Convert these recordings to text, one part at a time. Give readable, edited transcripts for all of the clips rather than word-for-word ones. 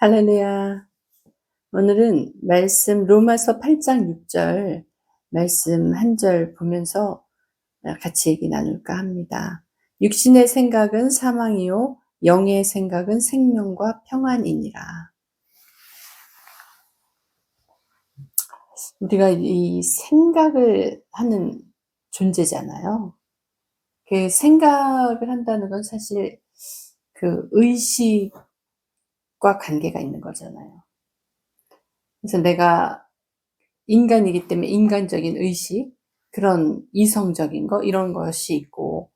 할렐루야. 오늘은 말씀 로마서 8장 6절 말씀 한 절 보면서 같이 얘기 나눌까 합니다. 육신의 생각은 사망이요 영의 생각은 생명과 평안이니라. 우리가 이 생각을 하는 존재잖아요. 그 생각을 한다는 건 사실 그 의식과 관계가 있는 거잖아요. 그래서 내가 인간이기 때문에 인간적인 의식, 그런 이성적인 거, 이런 것이 있고,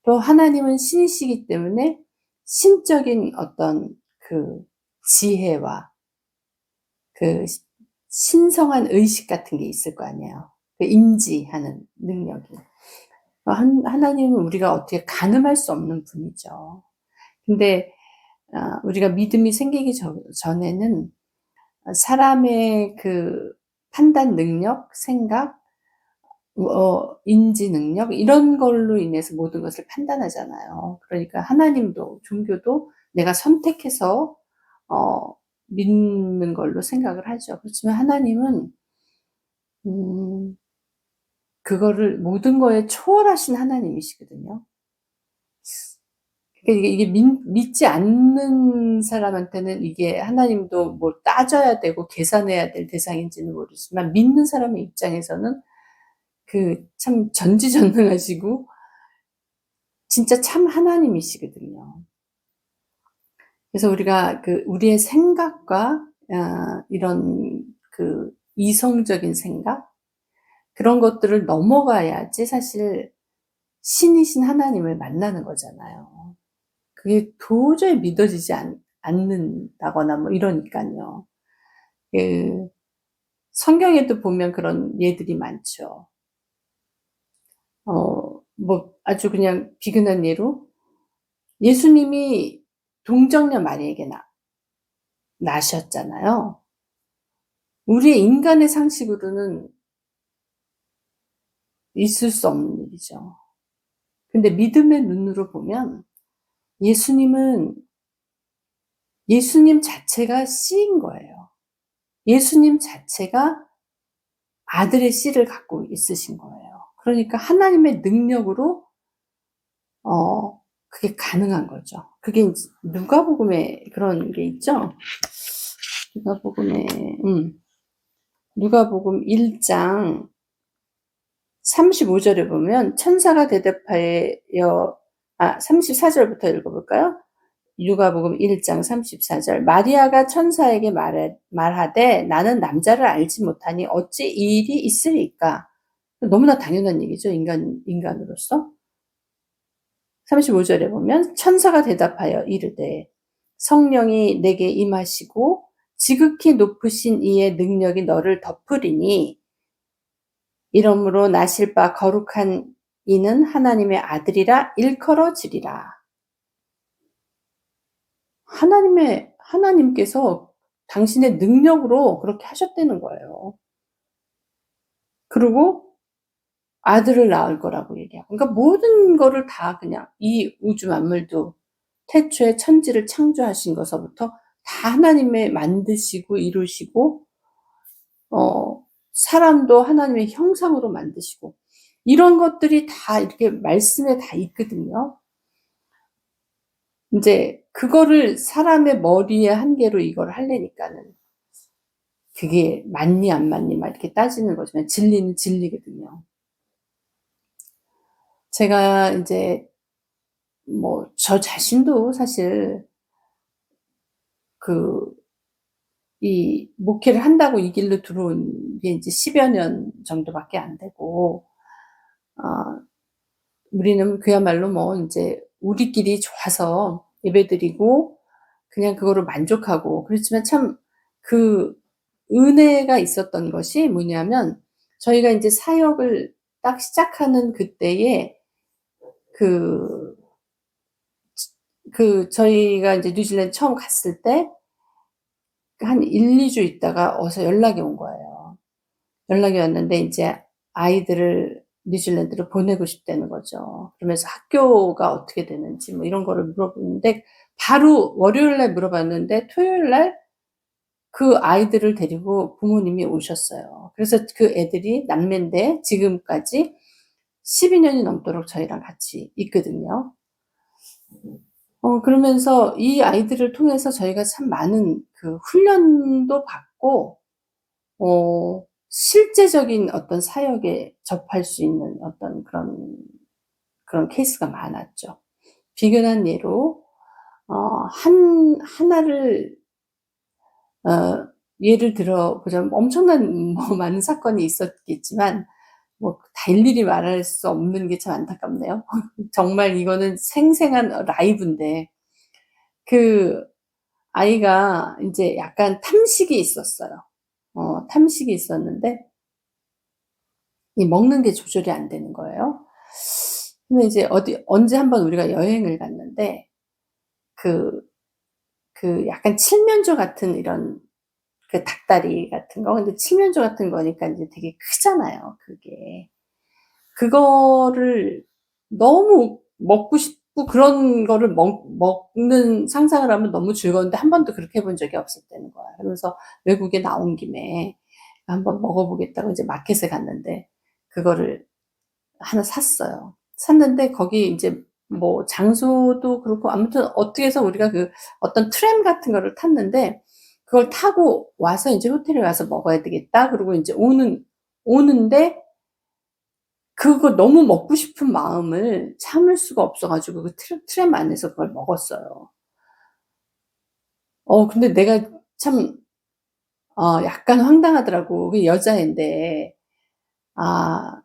또 하나님은 신이시기 때문에 신적인 어떤 그 지혜와 그 신성한 의식 같은 게 있을 거 아니에요. 그 인지하는 능력이. 하나님은 우리가 어떻게 가늠할 수 없는 분이죠. 근데 우리가 믿음이 생기기 전에는 사람의 그 판단 능력, 생각, 인지 능력 이런 걸로 인해서 모든 것을 판단하잖아요. 그러니까 하나님도 종교도 내가 선택해서 믿는 걸로 생각을 하죠. 그렇지만 하나님은 그거를 모든 거에 초월하신 하나님이시거든요. 그러니까 이게 믿지 않는 사람한테는 이게 하나님도 뭐 따져야 되고 계산해야 될 대상인지는 모르지만 믿는 사람의 입장에서는 그 참 전지전능하시고 진짜 참 하나님이시거든요. 그래서 우리가 그 우리의 생각과 이런 그 이성적인 생각 그런 것들을 넘어가야지 사실 신이신 하나님을 만나는 거잖아요. 그게 도저히 믿어지지 않는다거나 뭐 이러니까요. 그 성경에도 보면 그런 예들이 많죠. 뭐 아주 그냥 비근한 예로 예수님이 동정녀 마리에게 나셨잖아요. 우리의 인간의 상식으로는 있을 수 없는 일이죠. 근데 믿음의 눈으로 보면 예수님 자체가 씨인 거예요. 예수님 자체가 아들의 씨를 갖고 있으신 거예요. 그러니까 하나님의 능력으로 그게 가능한 거죠. 그게 이제 누가복음에 그런 게 있죠. 누가복음 1장 35절에 보면 천사가 대답하여 34절부터 읽어볼까요? 누가복음 1장 34절 마리아가 천사에게 말하되 나는 남자를 알지 못하니 어찌 이 일이 있으리까? 너무나 당연한 얘기죠. 인간으로서. 35절에 보면 천사가 대답하여 이르되 성령이 내게 임하시고 지극히 높으신 이의 능력이 너를 덮으리니 이러므로 나실 바 거룩한 이는 하나님의 아들이라 일컬어지리라. 하나님께서 당신의 능력으로 그렇게 하셨다는 거예요. 그리고 아들을 낳을 거라고 얘기하고. 그러니까 모든 거를 다 그냥 이 우주 만물도 태초에 천지를 창조하신 것서부터 다 하나님의 만드시고 이루시고 사람도 하나님의 형상으로 만드시고 이런 것들이 다 이렇게 말씀에 다 있거든요. 이제 그거를 사람의 머리의 한계로 이걸 하려니까는 그게 맞니 안 맞니 막 이렇게 따지는 거지만 진리는 진리거든요. 제가 이제 뭐 저 자신도 사실 이 목회를 한다고 이 길로 들어온 게 이제 10여 년 정도밖에 안 되고 우리는 그야말로 뭐 이제 우리끼리 좋아서 예배드리고 그냥 그거로 만족하고 그렇지만 참 그 은혜가 있었던 것이 뭐냐면 저희가 이제 사역을 딱 시작하는 그때에 저희가 이제 뉴질랜드 처음 갔을 때 한 1-2주 있다가 어서 연락이 온 거예요. 연락이 왔는데 이제 아이들을 뉴질랜드로 보내고 싶다는 거죠. 그러면서 학교가 어떻게 되는지 뭐 이런 거를 물어보는데 바로 월요일 날 물어봤는데 토요일 날 그 아이들을 데리고 부모님이 오셨어요. 그래서 그 애들이 남매인데 지금까지 12년이 넘도록 저희랑 같이 있거든요. 그러면서 이 아이들을 통해서 저희가 참 많은 그 훈련도 받고 실제적인 어떤 사역에 접할 수 있는 어떤 그런 케이스가 많았죠. 비근한 예로 하나를 예를 들어 보자면 엄청난 뭐 많은 사건이 있었겠지만 뭐 다 일일이 말할 수 없는 게 참 안타깝네요. 정말 이거는 생생한 라이브인데 그 아이가 인제 약간 탐식이 있었어요. 탐식이 있었는데 이 먹는 게 조절이 안 되는 거예요. 근데 이제 언제 한번 우리가 여행을 갔는데 그 약간 칠면조 같은 이런 그 닭다리 같은 거 근데 칠면조 같은 거니까 인제 되게 크잖아요 그게. 그거를 너무 먹고 싶고 그런 거를 먹는 상상을 하면 너무 즐거운데 한 번도 그렇게 해본 적이 없었다는 거야. 그러면서 외국에 나온 김에 한번 먹어 보겠다고 이제 마켓에 갔는데 그거를 하나 샀어요. 샀는데 거기 인제 뭐 장소도 그렇고 아무튼 어떻게 해서 우리가 그 어떤 트램 같은 거를 탔는데 그걸 타고 와서 인제 '호텔에 와서 먹어야 되겠다.' 그러고 인제 오는데 그거 너무 먹고 싶은 마음을 참을 수가 없어 가지고 그 트램 안에서 그걸 먹었어요. 근데 내가 참 약간 황당하더라고. 그 여자애인데 아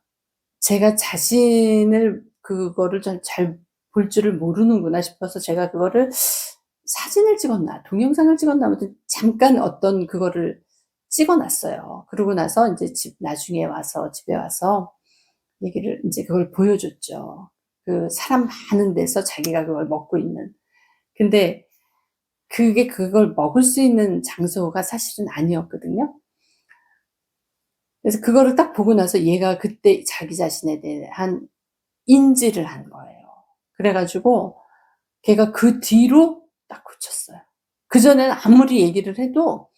제가 자신을 그거를 좀 잘 볼 줄을 모르는구나 싶어서 제가 그거를 사진을 찍었나 동영상을 찍었나 아무튼 잠깐 어떤 그거를 찍어 놨어요. 그러고 나서 인제 나중에 와서 집에 와서 얘기를 인제 그걸 보여줬죠. 그 사람 많은 데서 자기가 그걸 먹고 있는. 근데 그게 그걸 먹을 수 있는 장소가 사실은 아니었거든요. 그래서 그거를 딱 보고 나서 얘가 그때 자기 자신에 대한 인지를 한 거예요. 그래 가지고 걔가 그 뒤로 딱 고쳤어요. 그전에는 아무리 얘기를 해도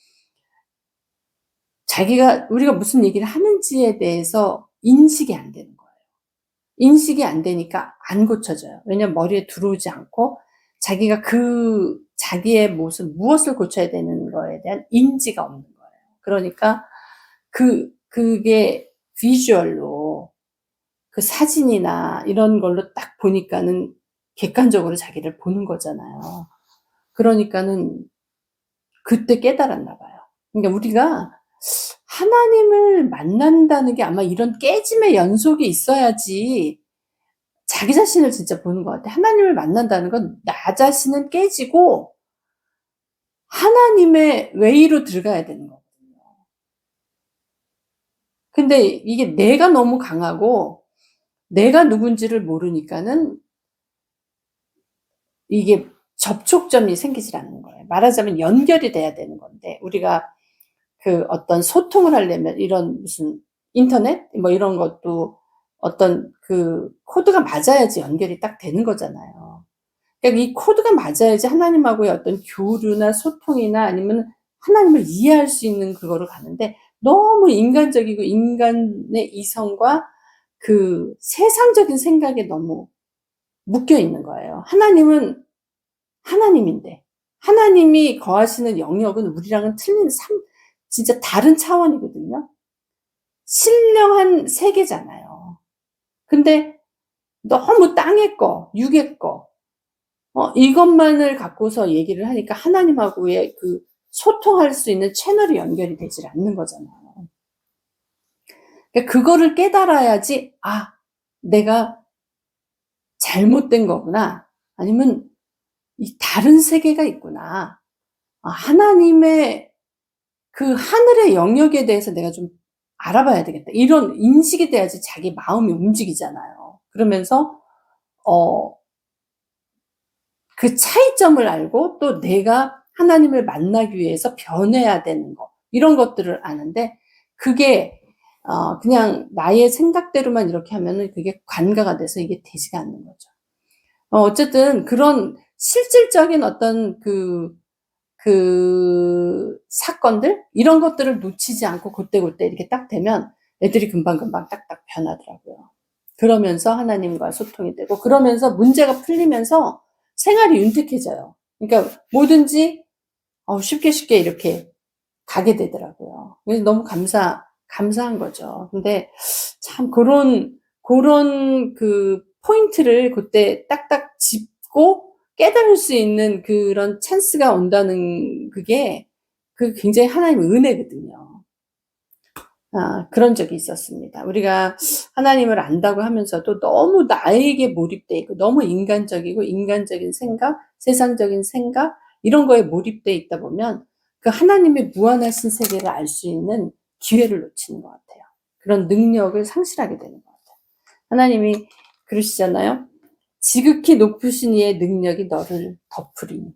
자기가 우리가 무슨 얘기를 하는지에 대해서 인식이 안 되는 거예요. 인식이 안 되니까 안 고쳐져요. 왜냐면 머리에 들어오지 않고 자기가 자기의 무엇을 고쳐야 되는 거에 대한 인지가 없는 거예요. 그러니까 그게 비주얼로 그 사진이나 이런 걸로 딱 보니까는 객관적으로 자기를 보는 거잖아요. 그러니까는 그때 깨달았나 봐요. 그러니까 우리가 하나님을 만난다는 게 아마 이런 깨짐의 연속이 있어야지 자기 자신을 진짜 보는 것 같아요. 하나님을 만난다는 건 나 자신은 깨지고 하나님의 웨이로 들어가야 되는 거거든요. 근데 이게 내가 너무 강하고 내가 누군지를 모르니까는 이게 접촉점이 생기질 않는 거예요. 말하자면 연결이 돼야 되는 건데 우리가 그 어떤 소통을 하려면 이런 무슨 인터넷 뭐 이런 것도 어떤 그 코드가 맞아야지 연결이 딱 되는 거잖아요. 그러니까 이 코드가 맞아야지 하나님하고의 어떤 교류나 소통이나 아니면 하나님을 이해할 수 있는 그거로 가는데 너무 인간적이고 인간의 이성과 그 세상적인 생각에 너무 묶여 있는 거예요. 하나님은 하나님인데 하나님이 거하시는 영역은 우리랑은 틀린 진짜 다른 차원이거든요. 신령한 세계잖아요. 근데 너무 땅의 거, 육의 거 이것만을 갖고서 얘기를 하니까 하나님하고의 그 소통할 수 있는 채널이 연결이 되질 않는 거잖아요. 그러니까 그거를 깨달아야지 '아 내가 잘못된 거구나.' 아니면 '이 다른 세계가 있구나. 아 하나님의 그 하늘의 영역에 대해서 내가 좀 알아봐야 되겠다.' 이런 인식이 돼야지 자기 마음이 움직이잖아요. 그러면서 어 그 차이점을 알고 또 내가 하나님을 만나기 위해서 변해야 되는 거 이런 것들을 아는데 그게 그냥 나의 생각대로만 이렇게 하면은 그게 관가가 돼서 이게 되지가 않는 거죠. 어쨌든 그런 실질적인 어떤 그 사건들 이런 것들을 놓치지 않고 그때그때 이렇게 딱 되면 애들이 금방금방 딱딱 변하더라고요. 그러면서 하나님과 소통이 되고 그러면서 문제가 풀리면서 생활이 윤택해져요. 그러니까 뭐든지 쉽게 쉽게 이렇게 가게 되더라고요. 그래서 너무 감사한 거죠. 근데 참 그런 그 포인트를 그때 딱딱 짚고 깨달을 수 있는 그런 찬스가 온다는 그게 굉장히 하나님의 은혜거든요. 그런 적이 있었습니다. 우리가 하나님을 안다고 하면서도 너무 나에게 몰입돼 있고 너무 인간적이고 인간적인 생각, 세상적인 생각 이런 거에 몰입돼 있다 보면 그 하나님의 무한하신 세계를 알 수 있는 기회를 놓치는 것 같아요. 그런 능력을 상실하게 되는 것 같아요. 하나님이 그러시잖아요. 지극히 높으신 이의 능력이 너를 덮으리니.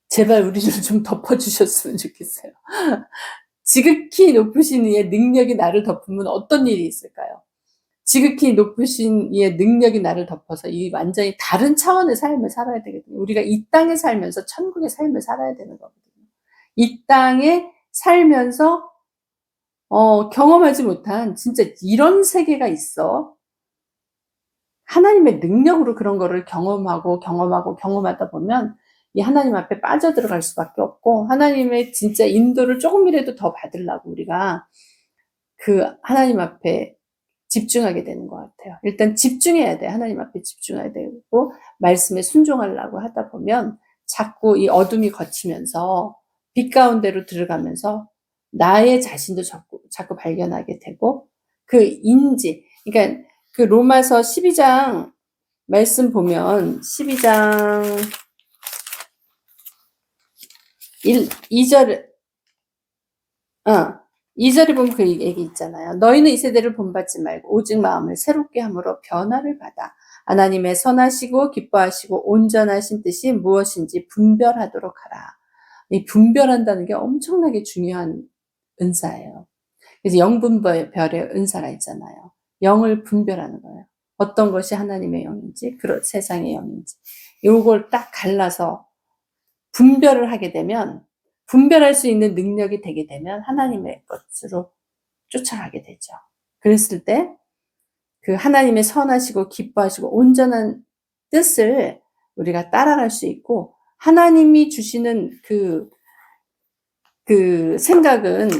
제발 우리를 좀 덮어주셨으면 좋겠어요. 지극히 높으신 이의 능력이 나를 덮으면 어떤 일이 있을까요? 지극히 높으신 이의 능력이 나를 덮어서 이 완전히 다른 차원의 삶을 살아야 되거든요. 우리가 이 땅에 살면서 천국의 삶을 살아야 되는 거거든요. 이 땅에 살면서 경험하지 못한 진짜 이런 세계가 있어. 하나님의 능력으로 그런 거를 경험하다 보면 이 하나님 앞에 빠져들어갈 수밖에 없고 하나님의 진짜 인도를 조금이라도 더 받으려고 우리가 그 하나님 앞에 집중하게 되는 것 같아요. 일단 집중해야 돼. 하나님 앞에 집중해야 되고 말씀에 순종하려고 하다 보면 자꾸 이 어둠이 거치면서 빛 가운데로 들어가면서 나의 자신도 자꾸 발견하게 되고 그 인지 그러니까 그 로마서 12장 말씀 보면 12장 2절 2절에 보면 그 얘기 있잖아요. 너희는 이 세대를 본받지 말고 오직 마음을 새롭게 함으로 변화를 받아 하나님의 선하시고 기뻐하시고 온전하신 뜻이 무엇인지 분별하도록 하라. 이 분별한다는 게 엄청나게 중요한 은사예요. 그래서 영분별의 은사가 있잖아요. 영을 분별하는 거예요. 어떤 것이 하나님의 영인지, 세상의 영인지. 요걸 딱 갈라서 분별을 하게 되면, 분별할 수 있는 능력이 되게 되면 하나님의 것으로 쫓아가게 되죠. 그랬을 때, 그 하나님의 선하시고 기뻐하시고 온전한 뜻을 우리가 따라갈 수 있고, 하나님이 주시는 그 생각은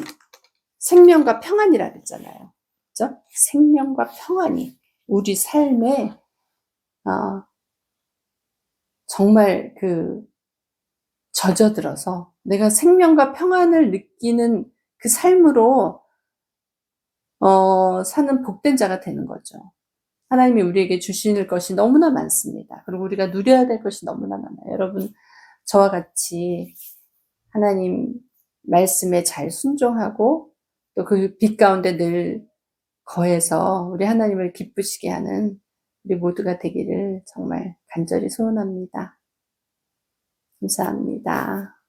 생명과 평안이라 그랬잖아요. 그죠? 생명과 평안이 우리 삶에, 정말 젖어들어서 내가 생명과 평안을 느끼는 그 삶으로, 사는 복된 자가 되는 거죠. 하나님이 우리에게 주시는 것이 너무나 많습니다. 그리고 우리가 누려야 될 것이 너무나 많아요. 여러분, 저와 같이 하나님 말씀에 잘 순종하고 또 그 빛 가운데 늘 거해서 우리 하나님을 기쁘시게 하는 우리 모두가 되기를 정말 간절히 소원합니다. 감사합니다.